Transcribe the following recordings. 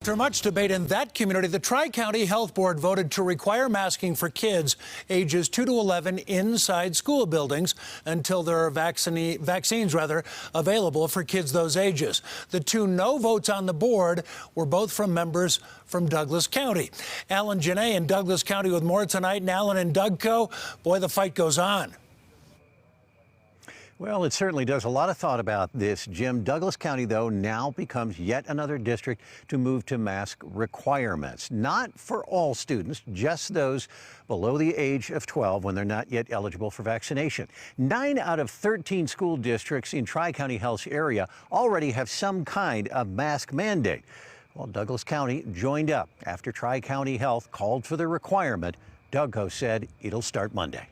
After much debate in that community, the Tri-County Health Board voted to require masking for kids ages 2 to 11 inside school buildings until there are vaccines available for kids those ages. The two no votes on the board were both from members from Douglas County. Alan Janae in Douglas County with more tonight. And Alan and Dougco, boy, the fight goes on. Well, it certainly does. A lot of thought about this, Jim. Douglas County, though, now becomes yet another district to move to mask requirements. Not for all students, just those below the age of 12 when they're not yet eligible for vaccination. 9 out of 13 school districts in Tri-County Health's area already have some kind of mask mandate. Well, Douglas County joined up after Tri-County Health called for the requirement. Dougco said it'll start Monday.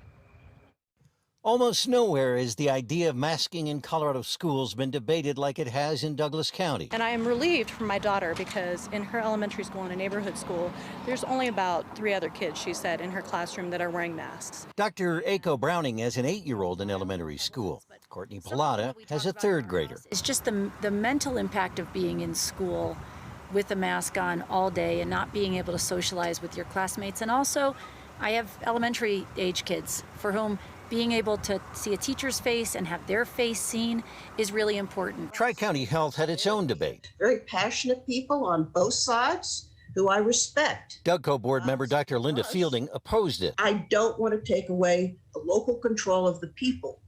Almost nowhere has the idea of masking in Colorado schools been debated like it has in Douglas County. And I am relieved for my daughter because in her elementary school, in a neighborhood school, there's only about 3 other kids, she said, in her classroom that are wearing masks. Dr. Elko Browning has an 8-year-old in elementary school. Courtney Pallota has a 3rd grader. It's just the mental impact of being in school with a mask on all day and not being able to socialize with your classmates. And also, I have elementary age kids for whom being able to see a teacher's face and have their face seen is really important. Tri-County Health had its own debate. Very passionate people on both sides who I respect. Dougco board member Dr. Linda Fielding opposed it. I don't want to take away the local control of the people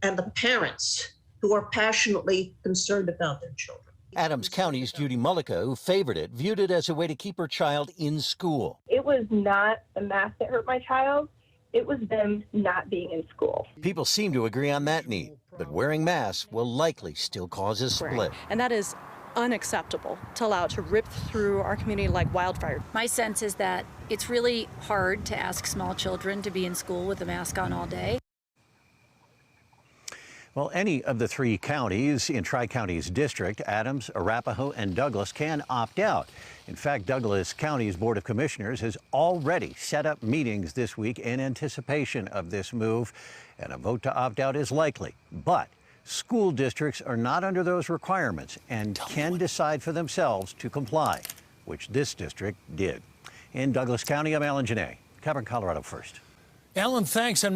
and the parents who are passionately concerned about their children. Adams County's Judy Mullica, who favored it, viewed it as a way to keep her child in school. It was not the mask that hurt my child. It was them not being in school. People seem to agree on that need, but wearing masks will likely still cause a split. And that is unacceptable to allow it to rip through our community like wildfire. My sense is that it's really hard to ask small children to be in school with a mask on all day. Well, any of the 3 counties in Tri-County's district, Adams, Arapahoe, and Douglas, can opt out. In fact, Douglas County's Board of Commissioners has already set up meetings this week in anticipation of this move, and a vote to opt out is likely. But school districts are not under those requirements and can decide for themselves to comply, which this district did. In Douglas County, I'm Alan Janae, covering Colorado First. Alan, thanks. And